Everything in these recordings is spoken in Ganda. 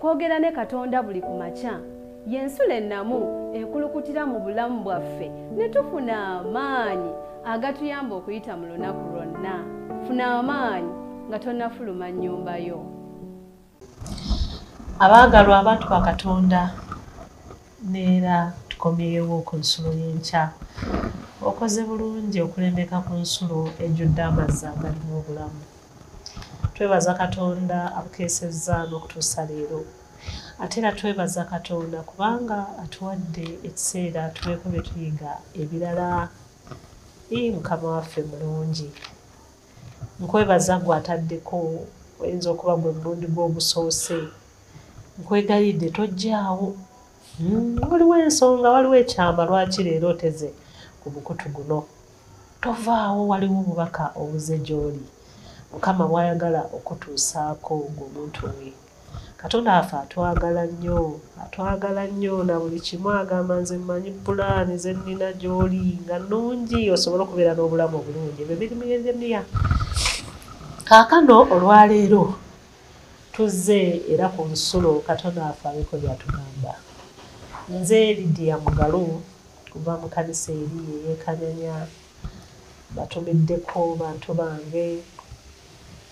Okwogera ne Katonda buli ku makya y'ensula ennamu ekulukutira mu bulamu bwaffe ne tufuna amaanyi agatuyamba okuyita mu lunaku lwonna. Funa amaanyi nga tonnafuluma nnyumba yo. Abaagalwa abantu ba Katonda neera tukomyewo ku nsulo y'enkya. Okoze bulungi okulembeka ku nsulo ejjudde amazzi agalimu obulamu. Twebaza Katonda abukeesezza n'okutuusa leero. Ate era twebaza Katonda kubanga atuwadde ekiseera tubeeko bye tuyiga ebirala. Mukama waffe mulungi. Nkwebaza gw'ataddeko oyinza okuba gwe mulundi gw'ogusoose. Nkwegalidde tojjaawo. Waliwo ensonga, waliwo ekyama lwaki leero oteze ku mukutu guno. Tovaawo, waliwo obubaka obuze gy'oli. Mukama bw'ayagala okutuusaako ng'omuntu we. Katonda waffe atwagala nnyo na buli kimu agamba nze mmanyi pulaani ze nnina gy'oli nga nnungi osobole okubeera n'obulamu obulungi. Ebyo biri myezemya. Kaakano olwaleero tuzze era ku nsulo Katonda waffe abeeko by'atugamba. Nze Lydia Mugalu kuva mu kanisa eri eyeekanyanya batumiddeko bantu bange.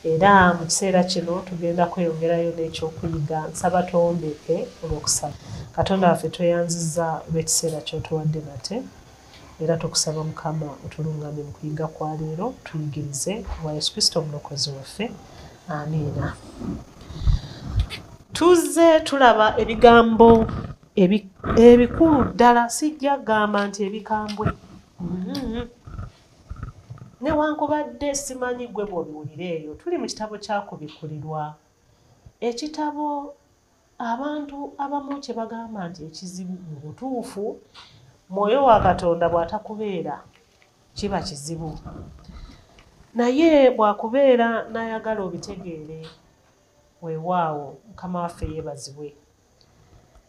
Era mu kiseera kino tugenda kweyongerayo n'ekyokuyiga. Nsaba tuwombeke olw'okusaba. Katonda waffe tweyanzizza olw'ekiseera ky'otuwadde nate. Era tukusaba Mukama otulungamye mu kuyiga kwa leero tuyigirize wa Yesu Kristo omulokozi waffe. Amiina. Tuzze tulaba ebigambo ebikulu ddala, sijja gamba nti ebikambwe. Newankubadde simanyi gwe bw'obiwulira eyo. Tuli mu kitabo kyakubikkulirwa. Ekitabo abantu abamu kye bagamba nti ekizibu mu butuufu Mwoyo wa Katonda bw'atakubeera kiba kizibu. Naye bw'akubeera n'ayagala obitegeere, weewaawo Mukama waffe yeebazibwe.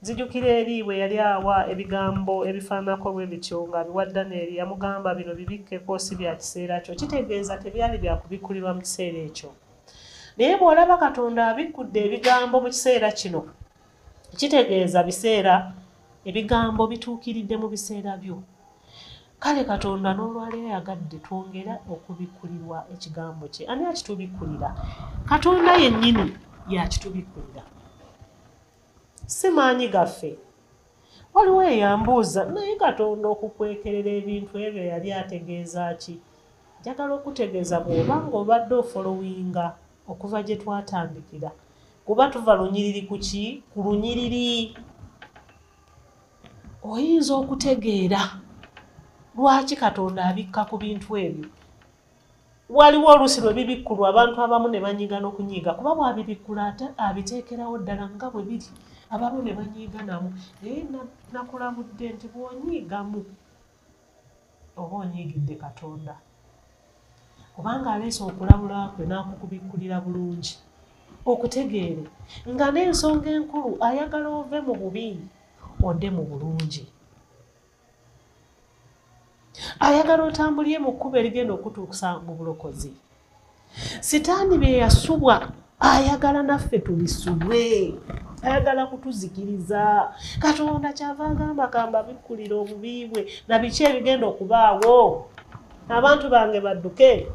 Nzijukira eri bwe yali awa ebigambo ebifaananako bwe bityo ng'abiwa Danyeri yamugamba bino bibikkeko si bya kiseera kyo. Kitegeeza tebyali bya kubikkulirwa mu kiseera ekyo. Naye bw'olaba Katonda abikkudde ebigambo mu kiseera kino, kitegeeza biseera ebigambo bituukiridde mu biseera byo. Kale Katonda n'olwaleero yagadde twongera okubikkulirwa ekigambo kye. Ani akitubikkulira? Katonda yennyini y'akitubikkulira. Si maanyi gaffe. Waliwo eyambuuza naye Katonda okukwekerera ebintu ebyo yali ategeeza ki? Njagala okutegeeza bw'oba ng'obadde ofolowinga okuva gye twatandikira. Kuba tuva lunyiriri ku ki? Ku lunyiriri. Oyinza okutegeera lwaki Katonda abikka ku bintu ebyo. Waliwo oluusi lwe bibikkulwa abantu abamu ne banyiiga n'okunyiiga. Kuba bw'abibikkula ate abiteekerawo ddala nga bwe biri. Abamu ne banyiiga namu. Naye nakulabudde nti bw'onyiigamu oba onyiigidde Katonda. Kubanga aleese okulabula kwe n'akukubikkulira bulungi. Okutegeere nga n'ensonga enkulu ayagala ove mu bubi odde mu bulungi. Ayagala otambulire mu kkubo erigenda okutuusa mu bulokozi. Sitaani bye yasubwa ayagala naffe tubisubwe. Ayagala kutuzikiriza. Katonda kyava agamba abikkulira obubi bwe na biki ebigenda okubaawo. Abantu bange badduke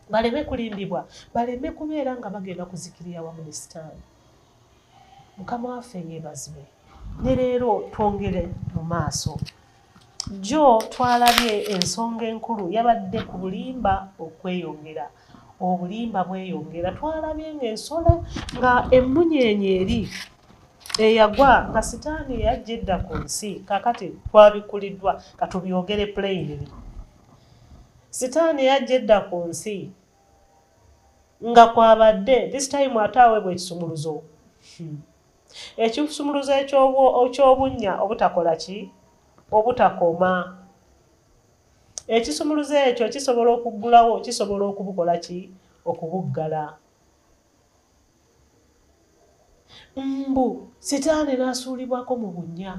baleme kulimbibwa, baleme kubeera nga bagenda kuzikirira wamu ne Sitaani. Mukama waffe yeebazibwe. Ne leero twongere mu maaso. Jjo twalabye ensonga enkulu yabadde ku bulimba okweyongera. Obulimba bweyongera. Twalabye ng'ensolo nga emmunyeenye eri eyagwa nga Sitaani yajja edda ku nsi. Kaakati twabikkuliddwa katubyogere plainly. Sitaani yajja edda ku nsi nga kwabadde this time ate aweebwa ekisumuluzo. Ekisumuluzo eky'obunnya obutakola ki? Obutakoma. Ekisumuluzo ekyo kisobola okuggulawo, kisobola okubukola ki? Okubuggala. Mbu Sitaani n'asuulibwako mu bunnya.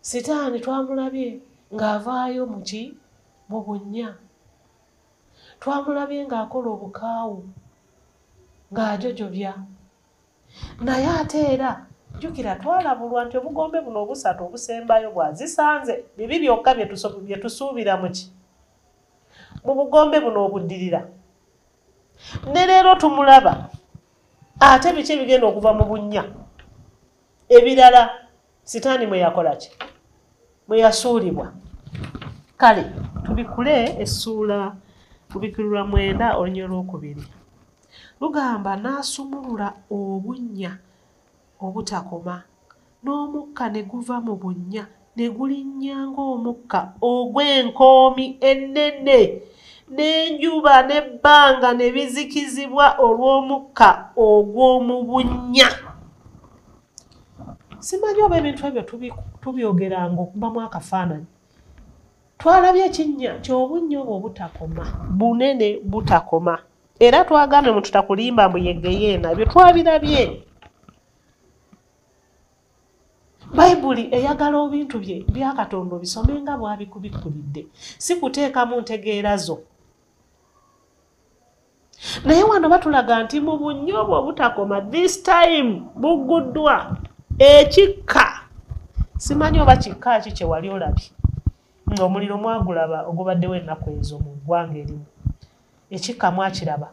Sitaani twamulabye ng'avaayo mu bunnya. Twamulabye ng'akola obukaawu ng'ajojobya. Naye ate era jjukira twalabulwa nti obugombe buno obusatu obusembayo bwazisanze bibi byokka bye tusuubira mu ki mu bugombe buno obuddirira. Ne leero tumulaba ate biki ebigenda okuva mu bunnya ebirala sitaani mwe yakola ki mwe yasuulibwa. Kale tubikule essuula Kubikkulirwa 9 olunya olwokubiri lugamba n'asumulula obunnya obutakoma n'omukka ne guva mu bunnya ne gulinnya ng'omukka ogw'enkoomi ennene n'enjuba n'ebbanga ne bizikizibwa olw'omukka ogw'omu bunnya. Simanyi oba ebintu ebyo tubyogeranga okubamu akafaananyi. Twalabye ekinnya ky'obunnya obwo obutakoma bunene butakoma era twagambye mu tutakulimba mbu yegeyeena byo twabirabye. Bayibuli eyagala ebintu bye bya Katonda obisome nga bwabikubikkulidde, si kuteekamu ntegeera zo. Naye wano batulaga nti mu bunnya obwo obutakoma this time bugguddwa ekikka. Simanyi oba kikka ki kye wali olabye ng'omuliro mwagulaba ogubaddewo ennaku ezo mu ggwanga erimu. Ekikka mwakiraba.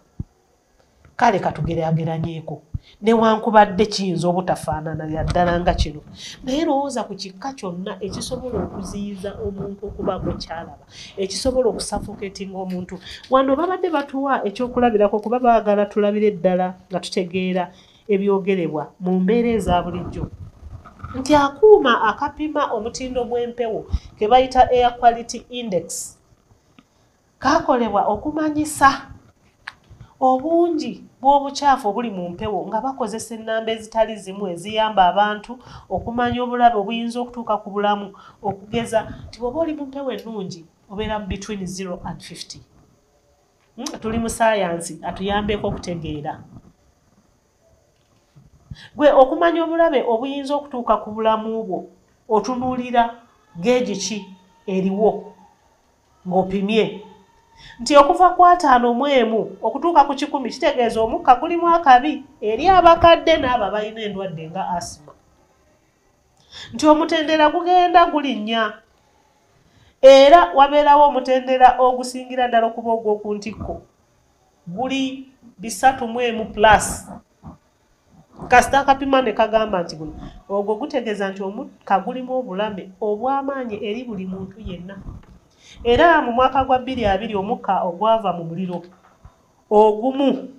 Kale katugeraageranyeeko newankubadde kiyinza obutafaanana ddala nga kino, naye lowooza ku kikka kyonna ekisobola okuziyiza omuntu okuba gwe kyalaba, ekisobola okusafoketinga omuntu. Wano babadde batuwa ekyokulabirako kuba baagala tulabire ddala nga tutegeera ebyogerebwa mu mbeera eza bulijjo nti akuuma akapima omutindo gw'empewo ke bayita air quality index kaakolebwa okumanyisa obungi bw'obukyafu obuli mu mpewo nga bakozesa ennamba ezitali zimu eziyamba abantu okumanya obulabe obuyinza okutuuka ku bulamu, okugeza nti bw'oba oli mu mpewo ennungi obeera between 0 and 50. Tuli mu saayansi atuyambeko okutegeera. Gwe okumanya obulabe obuyinza okutuuka ku bulamu bwo otunuulira geegi ki eriwo ng'opimye nti okuva ku 5 mu emu okutuuka ku 10 kitegeeza omukka gulimu akabi eri abakadde n'abo balina endwadde nga asima. Nti omutendera gugenda gulinnya era wabeerawo omutendera ogusingira ddala okuba ogw'oku ntikko guli 3 mu emu plus. Kasita akapima ne kagamba nti guno ogwo gutegeeza nti omukka gulimu obulame obw'amaanyi eri buli muntu yenna. Era mu mwaka gwa 2020 omukka ogwava mu muliro ogumu,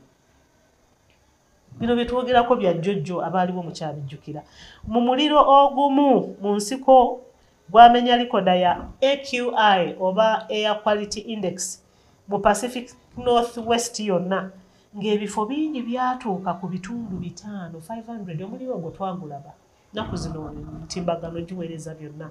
bino bye twogerako bya jjojjo abaaliwo mukyabijjukira, mu muliro ogumu mu nsiko gwamenya likoda ya AQI oba Air Quality Index mu Pacific Northwest yonna ng'ebifo bingi byatuuka ku bitundu 500. Omuliro ogwo twagulaba nnaku zino entimbagano giweereza byonna.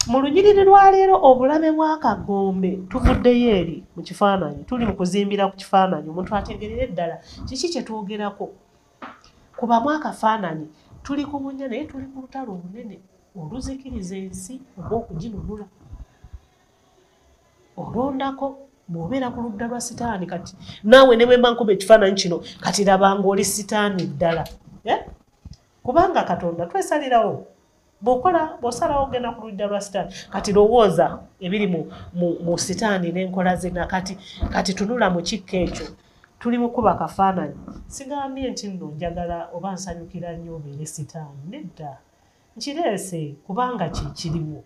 Mu lunyiriri lwa leero obulame bw'akagombe tuvuddeyo eri mu kifaananyi, tuli mu kuzimbira ku kifaananyi omuntu ategerere ddala kiki kye twogerako. Kubamu akafaananyi tuli ku bunnya naye tuli mu lutalo olunene oluzikiriza ensi oba okuginunula. Olondako bw'obeera ku ludda lwa sitaani kati naawe ne bwe mba nkuba ekifaananyi kino kati labanga oli sitaani ddala. Kubanga Katonda twesalirawo. Bw'osalawo ogenda ku ludda lwa sitaani kati lowooza ebiri mu sitaani n'enkola zina kati tunula mu kikka ekyo tuli mu kuba kafaananyi. Sigambye nti nno njagala oba nsanyukira nnyo obeere sitaani, nedda nkireese kubanga kiriwo.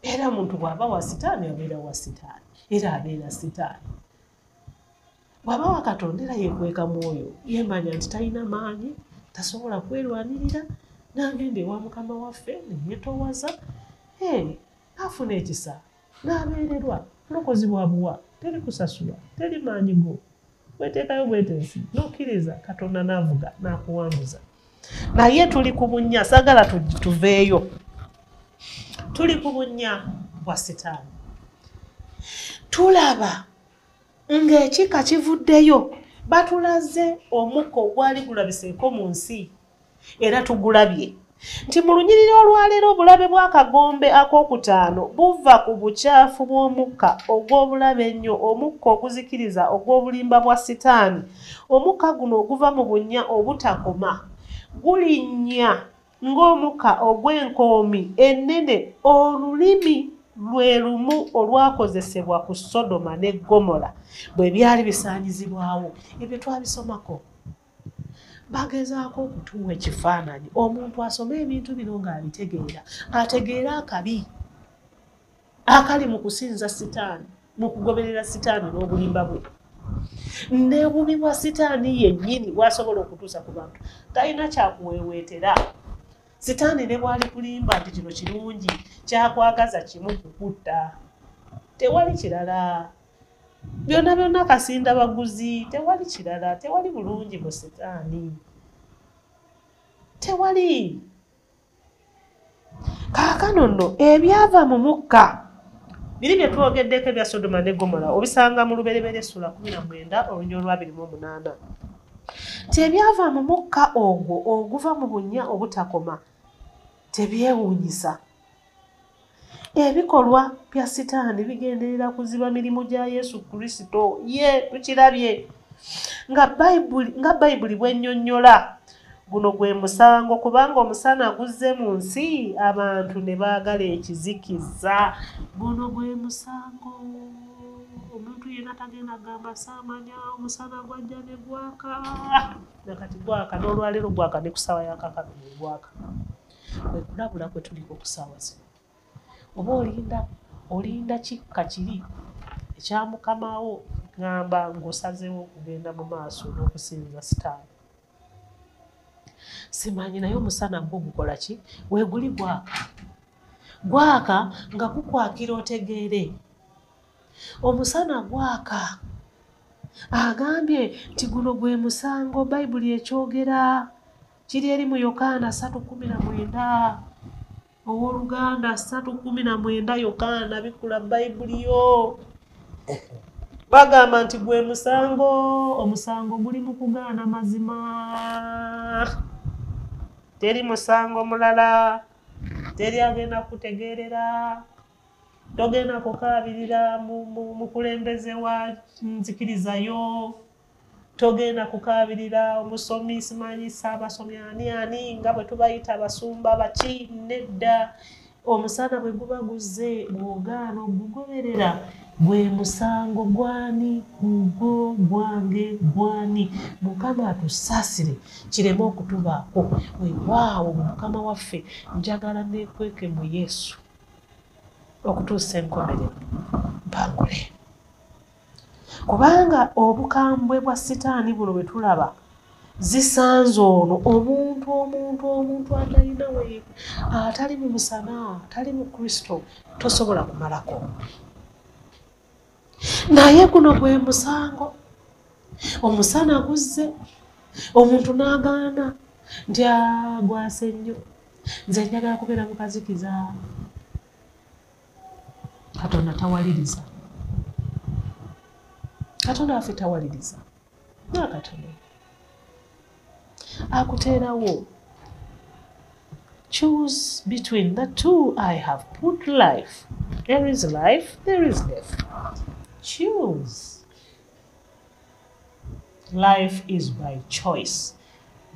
Era omuntu bw'aba wa sitaani abeera wa sitaani era abeera sitaani. Bw'aba wa Katonda era yeekweka mwoyo yemanya nti talina maanyi tasobola kwerwanirira n'agenda ewa Mukama waffe neyeetowaza afuna ekisa n'abeererwa mulokozi bwa buwa teri kusasula teri maanyi go weteekayo bwetensi n'okkiriza Katonda n'avuga n'akuwambuza. Naye tuli ku bunnya, saagala tuveeyo, tuli ku bunnya bwa sitaani. Tulaba ng'ekika kivuddeyo batulaze omukka ogwali gulabiseeko mu nsi era tugulabye nti mu lunyiriri olwaleero obulabe bw'akagombe ak'okutaano buva ku bukyafu bw'omukka ogw'obulabe ennyo, omukka oguzikiriza ogw'obulimba bwa Sitaani. Omukka guno oguva mu bunnya obutakoma gulinnya ng'omukka ogw'enkoomi ennene. Olulimi lwe lumu olwakozesebwa ku Sodoma ne Gomora bwe byali bisaanyizibwawo. Ebyo twabisomako. Bagezaako okutuwa ekifaananyi. Omuntu asoma ebintu bino ng'abitegeera, ategeera akabi akali mu kusinza Sitaani, mu kugoberera Sitaani n'obulimba bwe. N'obubi bwa Sitaani yennyini bw'asobola okutuusa ku bantu. Talina kyakuweeweetera. Sitaani ne bw'ali kulimba nti kino kirungi, kyakwagaza kimu kukutta. Tewali kirala. Byonna byonna kasinda baguzi, tewali kirala, tewali bulungi mu Sitaani. Tewali. Kaakano nno ebyava mu mukka biri bye twogeddeko ebya Sodoma ne Gomora obisanga mu Lubereberye Essula 19 olunyiriri lwa 28. Nti ebyava mu mukka ogwo oguva mu bunnya obutakoma tebyewuunyisa. Ebikolwa bya Sitaani bigenderera kuziba mirimu gya Yesu Kristo. Ye tukirabye nga Bayibuli bw'ennyonnyola. Guno gwe musango kubanga omusana guzze mu nsi abantu ne baagala ekizikiza. Guno gwe musango. Omuntu yenna tagenda gamba saamanya omusana gwajja ne gwaka. Nakati gwaka n'olwaleero gwaka ne ku ssaawa ya kaakano ne gwaka. Kwe kulabula kwe tuliko ku ssaawa zino. Oba olinda kikka kiri ekya mukamawo ngamba ng'osazeewo okugenda mu maaso n'okusinza Sitaani. Simanyi naye omusana gwo gukola ki? Weeguli gwaka. Gwaka nga gukwakira otegeere. Omusana gwaka. Agambye nti guno gwe musango Bayibuli ekyogera. Kiri eri mu Yokaana 3:19. Owooluganda 3:19 Yokaana bikula Bayibuli yo. Bagamba nti gwe musango, omusango guli mu kugaana mazima. Teri musango mulala, teri agenda kutegeerera, togenda kukaabirira mu kulembeze wa nzikirizayo, togenda kukaabirira omusomi simanyi Ssaabasomi ani nga bwe tubayita abasumba baki. Nedda. Omusana bwe guba guzze bw'ogaana ogugoberera gwe musango gwani? Gugwo gwange gwani? Mukama atusaasire kireme okutubaako. Weewaawo Mukama waffe njagala neekweke mu Yesu okutuusa enkomerero mpangule. Kubanga obukambwe bwa Sitaani buno bwe tulaba zisanze ono omuntu atalina we, atali mu musana, atali mu Kristo, tosobola kumalako. Naye guno gwe musango. Omusana guzze, omuntu n'agaana nti gwase nnyo, nze njagala kubeera mu kazikiza. Katonda tawaliriza. Katonda waffe tawaliriza. Nakatono akuteerawo. Choose between the two. I have put life. There is life, there is death. Choose. Life is by choice.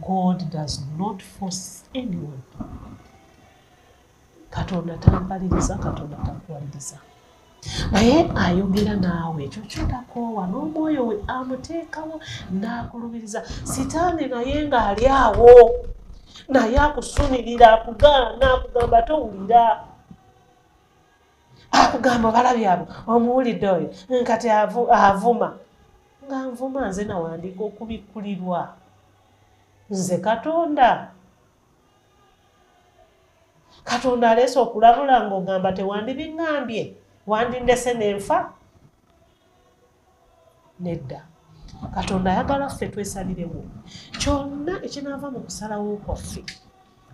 God does not force anyone. Katonda tampaliriza, Katonda takuwaliriza. Naye ayogera naawe ekyo kyotakoowa n'omwoyo we amuteekawo n'akulubiriza. Sitaani naye ng'ali awo, naye akusunirira, akugaana, akugamba towulira. Akugamba balabye abo omuwulidde oyo nkati avuma. Nga nvuma nze nawandiika okubikkulirwa. Nze Katonda. Katonda aleese okulabula ng'ogamba tewandibiŋŋambye. Wandindese n'enfa? Nedda. Katonda ayagala ffe twesalirewo kyonna ekinaava mu kusalawo kwaffe.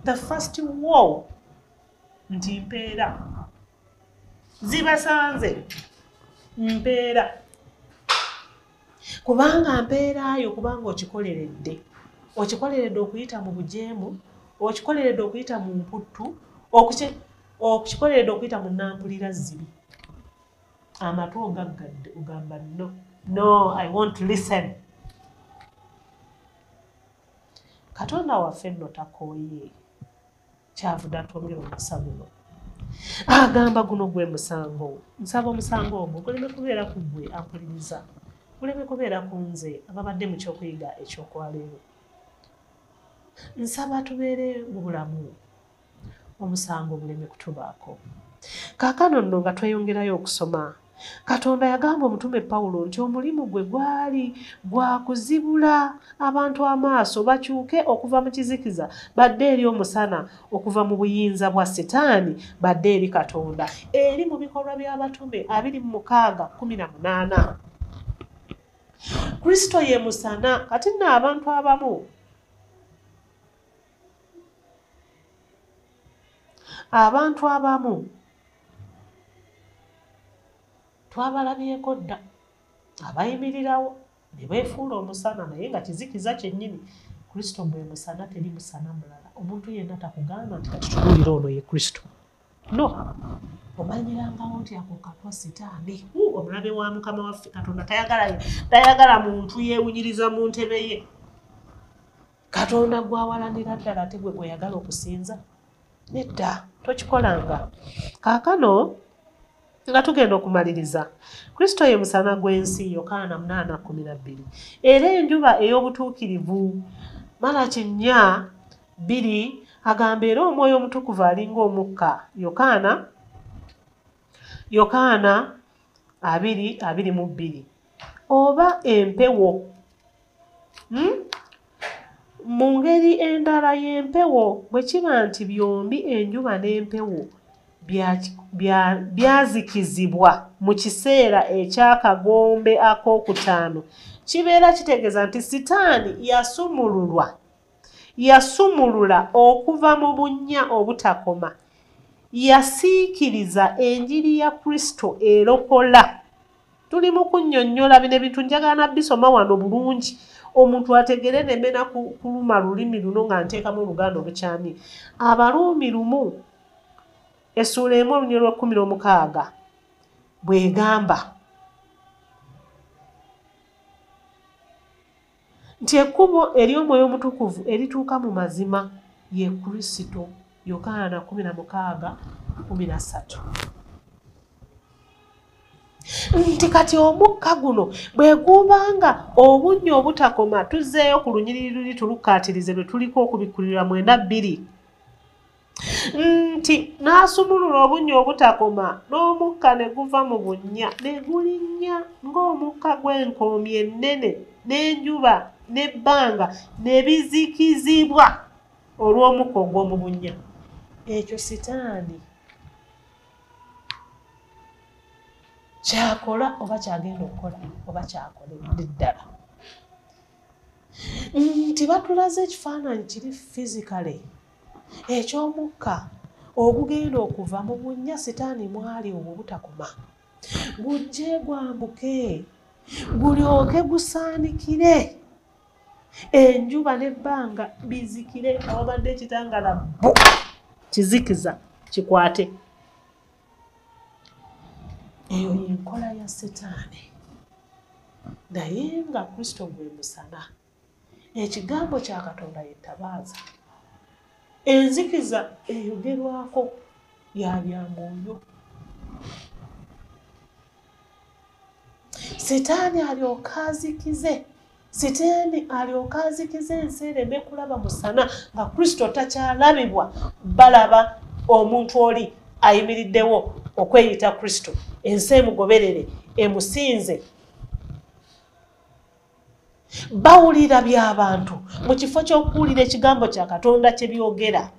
The first war nti mpeera. Zibasanze mpeera. Kubanga mpeeraayo kubanga okikoleredde. Okikoleredde okuyita mu bujeemu, okikoleredde okuyita mu mputtu okikoleredde okuyita mu nampulira zibi amatu ogaggadde ogamba no I want to listen. Katonda waffe nno takooye kyavudde atwongera omukisa guno agamba guno gwe musango nsaba omusango ogwo guleme kubeera ku gwe ampuliriza guleme kubeera ku nze ababadde mu kyokuyiga ekyokwaleero nsaba tubeere mu bulamu omusango buleme kutubaako. Kaakano nno nga tweyongerayo okusoma Katonda yagamba omutume Pawulo nti omulimu gwe gwali gwa kuzibula abantu amaaso bakyuke okuva mu kizikiza badde eri omusana, okuva mu buyinza bwa Setaani badde eri Katonda. Eri mu bikolwa by'abatume 26:18. Kristo ye musana. Kati nno abantu abamu twabalabyeko dda abayimirirawo ne beefuula omusana naye nga kizikiza kyennyini. Kristo bwe musana, teri musana mulala. Omuntu yenna takugamba nti kati tubuulira ono ye Kristo. No, omanyirangawo nti akokatwa Setaani. Omulabe wa Mukama waffe Katonda tayagala muntu yeewunyiriza mu ntebe ye. Katonda gwawalanira ddala ate gwe gweyagala okusinza. Nedda, tokikolanga. Kaakano nga tugenda okumaliriza, Kristo ye musana gw'ensi, Yokaana 8:12. Era enjuba ey'obutuukirivu, Malaki 4:2 agamba era Omwoyo Omutukuvu alinga omukka, Yokaana 2:22. Oba empewo, mu ngeri endala y'empewo bwe kiba nti byombi enjuba n'empewo byazikizibwa mu kiseera eky'akagombe ak'okutaano, kibeera kitegeeza nti Setaani yasumulula okuva mu bunnya obutakoma, yasiikiriza enjiri ya Kristo erokola. Tuli mu kunnyonnyola bino ebintu, njagala nabisoma wano bulungi omuntu ategere nemena kuluma lulimi luno nga nteekamu Oluganda olukyamye. Abaruumi 1:16 bw'egamba nti ekkubo ery'Omwoyo Omutukuvu erituuka mu mazima ye Kristo, Yokaana 16:13. Nti kati omukka guno bwe gubanga obunnya obutakoma, tuzzeeyo ku lunyiriri luli tulukaatirize lwe tuliko okubikkulirwa 9:2. Nti n'asumulula obunnya obutakoma n'omukka ne guva mu bunnya ne gulinnya ng'omukka gw'enkoomi ennene, n'enjuba n'ebbanga ne bizikizibwa olw'omukka ogw'omu bunnya. Ekyo Setaani kyakola oba kyagenda okukola oba kyakoledde ddala. Nti batulaze ekifaananyi kiri fizikale eky'omukka ogugenda okuva mu bunnya Setaani mwali obwo butakoma, gujje gwambuke gulyoke gusaanikire, enjuba n'ebbanga bizikire, awabadde ekitangala kizikiza kikwate. Eyo y'enkola ya Setaani. Naye nga Kristo gwe musana, ekigambo kya Katonda yettabaaza, enzikiza eyogerwako ya Mwoyo. Setaani alyoka azikize ensi ereme kulaba musana nga Kristo takyalabibwa, balaba omuntu oli ayimiriddewo okweyita Kristo, ensi emugoberere emusinze. Bawulira by'abantu mu kifo ky'okuwulira ekigambo kya Katonda kye byogera.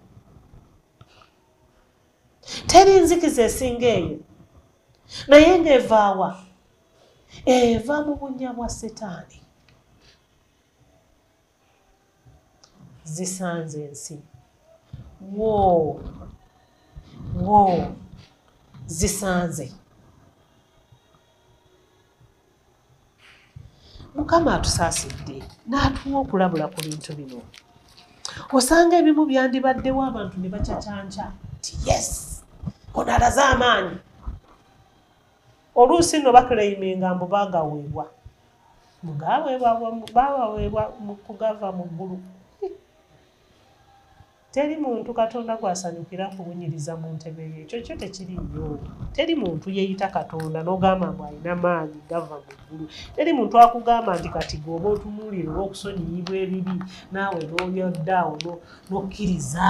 Teri nzikiza esinga eyo, naye ng'evaawa? Eva mu bunnya bwa Setaani. Zisanze ensi. Zisanze. Mukama atusaasidde n'atuwa okulabula ku bintu bino. osanga ebimu byandibaddewo abantu ne bacacanca nti yes ono alaze amaanyi oluusi nno bakuleiminga mbu bagaweebwa bawaweebwa mu kugava mu ggulu. Teri muntu Katonda gwasanyukira kubunyiriza mu ntebe ye, ekyo kyo tekiriyo. Teri muntu yeeyita Katonda n'ogamba mbu alina maanyi gava mu ggulu. Teri muntu akugamba nti kati gwoba otunuulira olw'okusonyiyibwa ebibi naawe n'olyodda awo n'okkiriza.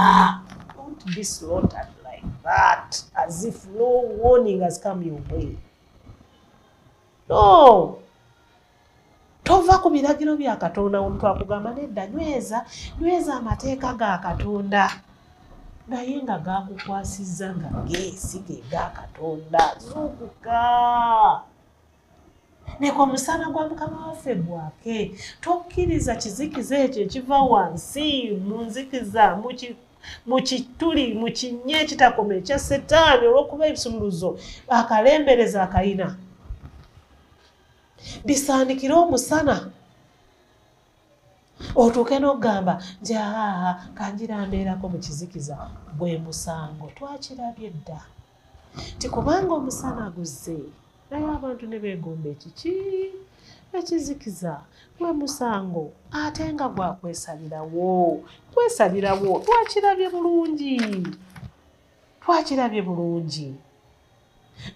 Don't be slaughtered like that as if no warning has come your way. No! Tova ku biragiro bya Katonda omuntu akugamba nedda nyweza amateeka ga Katonda naye nga gakukwasizza nga geesige ga Katonda. Zuukuka neko omusana gwa Mukama waffe gwake. Tokkiriza kizikiza ekyo ekiva wansi mu nzikiza mu kituli mu kinnya ekitakoma ekya Setaani olw'okuba ebisumuluzo akalembereza akayina. Bisaanikira omusana otuuke n'ogamba nti kanjira mbeerako mu kizikiza gwe musango. Twakirabye dda ti kubanga omusana guzze naye abantu ne beegomba ekiki ekizikiza gwe musango ate nga gwakwesalirawo. Twakirabye bulungi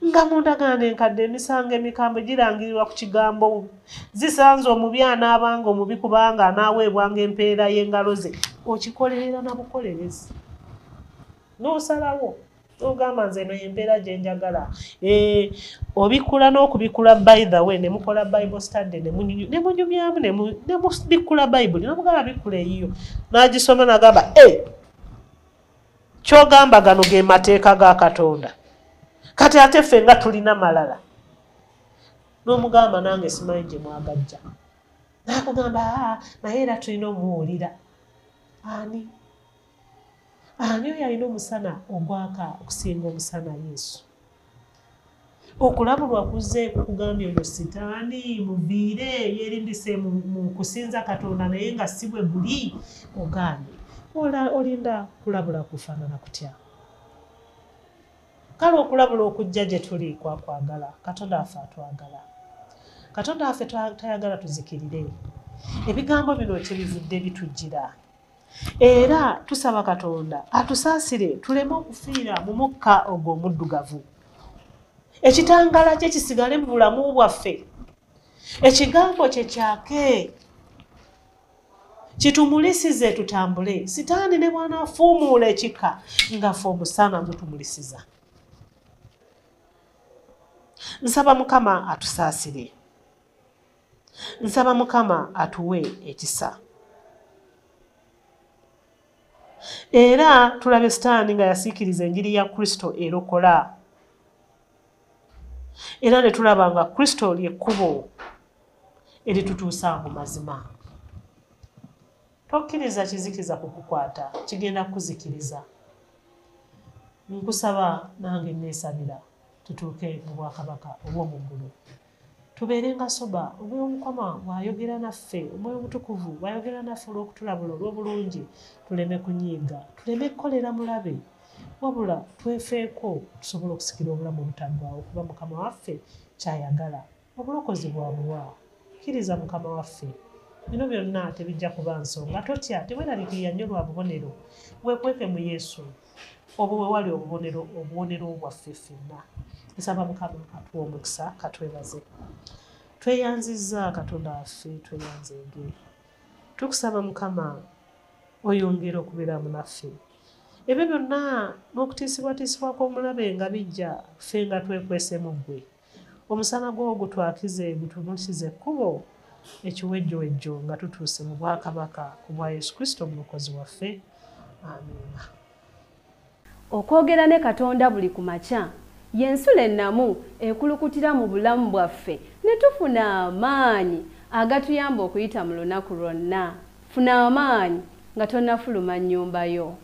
nga mundagaano enkadde emisango emikambwe girangirirwa ku kigambo zisanze omubi anaabanga omubi kubanga anaaweebwanga empeera y'engalo ze. Okikolerera na bukolerezi n'osalawo n'ogamba nze eno empeera gye njagala. Obikula n'okubikula by the way ne mukola Bible study ne munyumyamu ne mubikula Bible n'omugamba bikula eyiyo n'agisoma n'agamba ky'ogamba gano ge mateeka ga Katonda. Kati ate ffe nga tulina malala n'omugamba nange simanyi gye mwagajja n'akugamba naye era tulina omuwulira. Ani oyo alina omusana ogwaka okusinga omusana Yesu? Okulabulwa kuzze kukugambye oyo Sitaani muviire yeerindise mu kusinza Katonda naye nga si bwe guli ogaanye. Olinda kulabula kufaanana kutya? Kale okulabula okujja gye tuli kwagala. Katonda waffe atwagala. Katonda waffe tayagala tuzikirire. Ebigambo bino kyebivudde bitujjira. Era tusaba Katonda atusaasire tuleme okufiira mu mukka ogwo omuddugavu. Ekitangala kye kisigale mu bulamu bwaffe. Ekigambo kye kyake kitumulisize tutambule. Sitaani ne bw'anaafuumuula ekika nga ffe omusana gutumulisiza. Nsaba Mukama atusaasire. Nsaba Mukama atuwe ekisa. Era tulabe Sitaani nga yasiikiriza enjiri ya Kristo erokola. Era ne tulaba nga Kristo ly'ekkubo eritutuusa mu mazima. Tokkiriza kizikiza kukukwata, kigenda kukuzikiriza. Nkusaba nange neesabira tutuuke mu bwakabaka obw'omu ggulu. Tubeere nga Soba, omwoyo Mukama bw'ayogera naffe, omwoyo Mutukuvu bw'ayogera naffe olw'okutulabula olw'obulungi, tuleme kunyiiga, tuleme kukolera mulabe, wabula twefeeko tusobole okusikira obulamu obutaggwaawo kuba Mukama waffe ky'ayagala. Obulokozi bwamuwa. Kkiriza Mukama waffe. Bino byonna tebijja kuba nsonga. Totya, teweeraliikirira nnyo lwa bubonero. Weekweke mu Yesu. Obwo bwe wali obubonero bwaffe ffenna. Nsaba Mukama atuwa omukisa, katwebaze. Tweyanzizza Katonda waffe, tweyanzeege. Tukusaba Mukama oyongere okubeera mu naffe. Ebyo byonna n'okutiisibwatiisibwa kw'omulabe nga bijja ffe nga twekwese mu ggwe. Omusana gwo gutwakize gutumulisize ekkubo ekiwejjowejjo nga tutuuse mu bwakabaka ku bwa Yesu Kristo omulokozi waffe. Amiina. Okwogera ne Katonda buli ku makya y'ensula ennamu ekulukutira mu bulamu bwaffe ne tufuna amaanyi agatuyamba okuyita mu lunaku lwonna. Funa amaanyi nga tonnafuluma nnyumba yo.